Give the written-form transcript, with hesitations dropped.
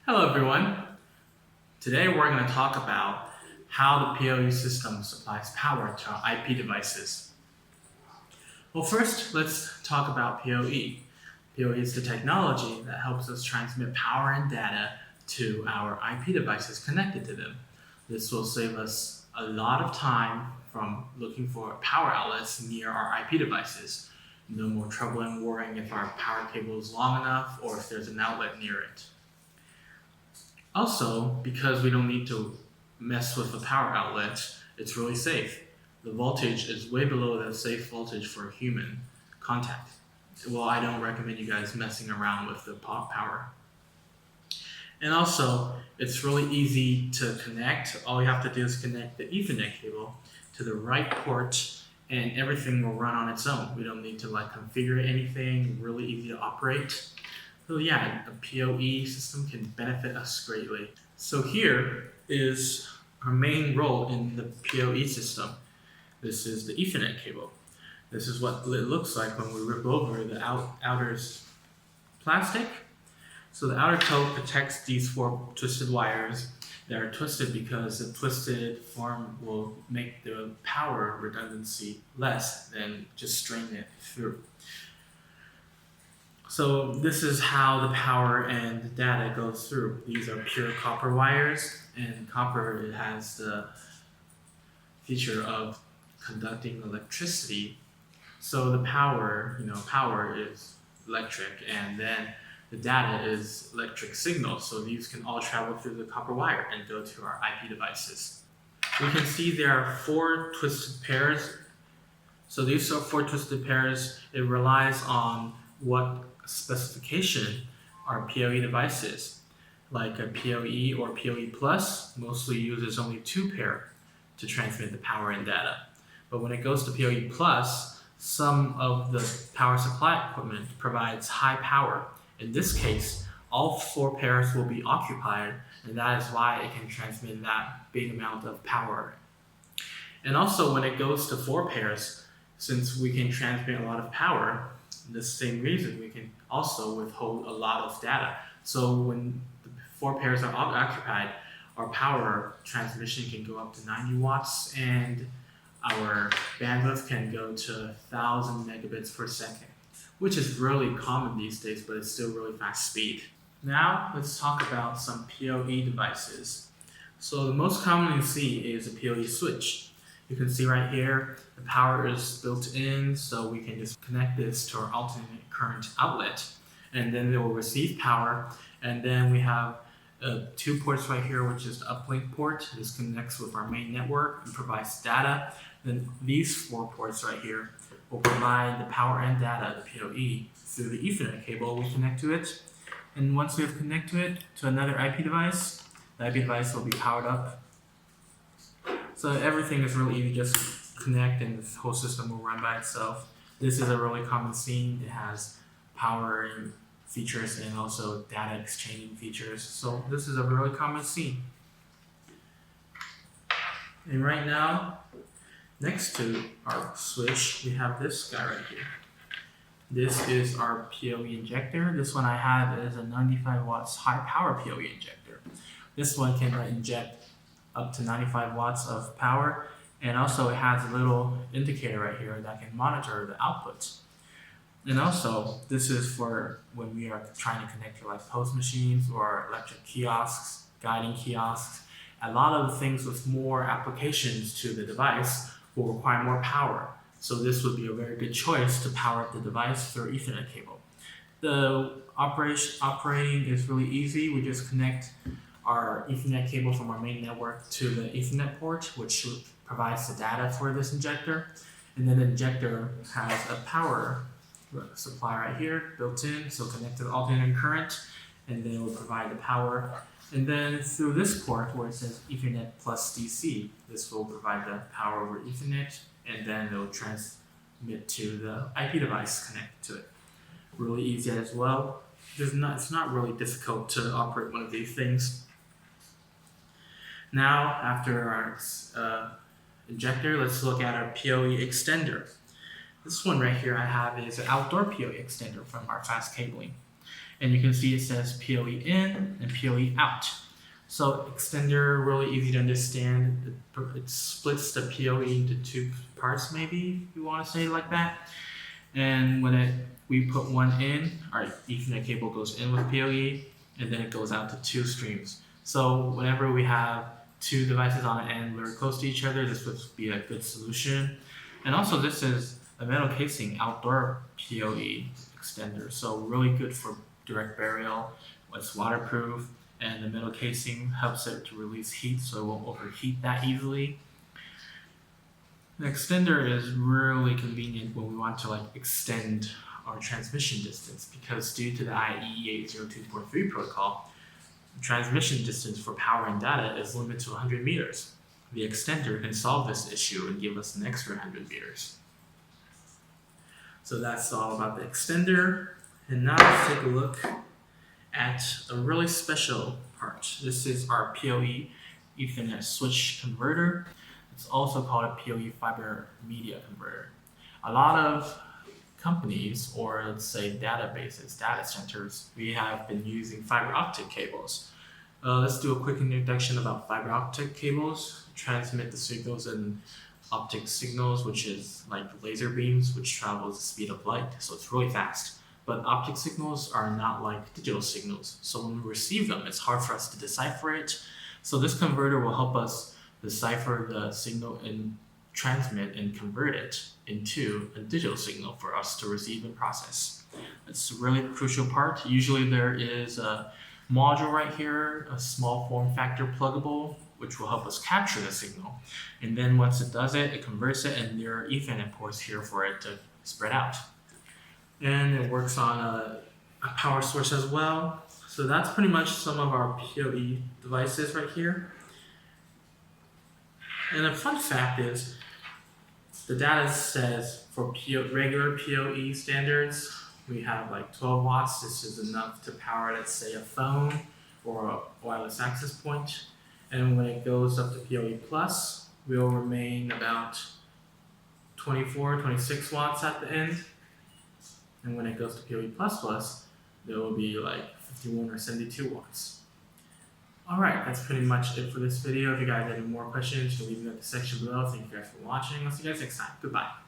Hello everyone. Today we're going to talk about how the PoE system supplies power to our IP devices. Well, first let's talk about PoE. PoE is the technology that helps us transmit power and data to our IP devices connected to them. This will save us a lot of time from looking for power outlets near our IP devices. No more trouble in worrying if our power cable is long enough or if there's an outlet near it. Also, because we don't need to mess with the power outlet, it's really safe. The voltage is way below the safe voltage for human contact. Well, I don't recommend you guys messing around with the power. And also, it's really easy to connect. All you have to do is connect the Ethernet cable to the right port and everything will run on its own. We don't need to configure anything, really easy to operate. So yeah, a PoE system can benefit us greatly. So here is our main role in the PoE system. This is the Ethernet cable. This is what it looks like when we rip over the outer plastic. So the outer coat protects these four twisted wires that are twisted because the twisted form will make the power redundancy less than just straining it through. So this is how the power and the data goes through. These are pure copper wires, and copper, it has the feature of conducting electricity. So the power is electric, and then the data is electric signals. So these can all travel through the copper wire and go to our IP devices. We can see there are four twisted pairs. So these are four twisted pairs. It relies on what specification our PoE devices. Like a PoE or PoE Plus mostly uses only two pair to transmit the power and data. But when it goes to PoE Plus, some of the power supply equipment provides high power. In this case, all four pairs will be occupied, and that is why it can transmit that big amount of power. And also when it goes to four pairs, since we can transmit a lot of power, the same reason we can also withhold a lot of data. So when the four pairs are occupied, our power transmission can go up to 90 watts and our bandwidth can go to 1,000 megabits per second, which is really common these days, but it's still really fast speed. Now let's talk about some PoE devices. So the most commonly seen is a PoE switch. You can see right here, the power is built in, so we can just connect this to our alternate current outlet, and then it will receive power. And then we have two ports right here, which is the uplink port. This connects with our main network and provides data. Then these four ports right here will provide the power and data, the PoE, through the Ethernet cable. We connect to it, and once we have connected it to another IP device, the IP device will be powered up. So everything is really easy, just connect and the whole system will run by itself. This is a really common scene. It has power features and also data exchanging features. So this is a really common scene. And right now, next to our switch, we have this guy right here. This is our PoE-Injektor. This one I have is a 95 watts high power PoE-Injektor. This one can inject up to 95 watts of power, and also it has a little indicator right here that can monitor the output. And also this is for when we are trying to connect to post machines or electric kiosks, guiding kiosks. A lot of things with more applications to the device will require more power. So this would be a very good choice to power up the device through Ethernet cable. The operating is really easy. We just connect our Ethernet cable from our main network to the Ethernet port, which provides the data for this injector. And then the injector has a power supply right here built in, so connect to the alternating current, and then it will provide the power. And then through this port where it says Ethernet plus DC, this will provide the power over Ethernet, and then it will transmit to the IP device connected to it. Really easy as well. It's not really difficult to operate one of these things. Now, after our injector, let's look at our PoE Extender. This one right here I have is an outdoor PoE Extender from our fast cabling. And you can see it says PoE in and PoE out. So extender, really easy to understand. It splits the PoE into two parts, maybe if you want to say it like that. And when we put one in, our Ethernet cable goes in with PoE, and then it goes out to two streams. So whenever we have two devices on an end very close to each other, this would be a good solution. And also this is a metal casing outdoor PoE extender, so really good for direct burial. It's waterproof, and the metal casing helps it to release heat, so it won't overheat that easily. The extender is really convenient when we want to extend our transmission distance, because due to the IEEE 802.3 protocol, the transmission distance for power and data is limited to 100 meters. The extender can solve this issue and give us an extra 100 meters. So that's all about the extender. And now let's take a look at a really special part. This is our PoE Ethernet Switch Converter. It's also called a PoE Fiber Media Converter. A lot of companies, or let's say databases, data centers, we have been using fiber optic cables. Let's do a quick introduction about fiber optic cables. Transmit the signals in optic signals, which is like laser beams, which travel at the speed of light, so it's really fast. But optic signals are not like digital signals, so when we receive them, it's hard for us to decipher it. So this converter will help us decipher the signal and transmit and convert it into a digital signal for us to receive and process. It's a really crucial part. Usually there is a module right here, a small form factor pluggable, which will help us capture the signal. And then once it does it, it converts it, and there are Ethernet ports here for it to spread out. And it works on a power source as well. So that's pretty much some of our PoE devices right here. And a fun fact is, the data says for regular PoE standards, we have like 12 watts. This is enough to power, let's say, a phone or a wireless access point. And when it goes up to PoE Plus, we'll remain about 24, 26 watts at the end. And when it goes to PoE Plus, there will be like 51 or 72 watts. Alright, that's pretty much it for this video. If you guys have any more questions, you can leave them in the section below. Thank you guys for watching. I'll see you guys next time. Goodbye.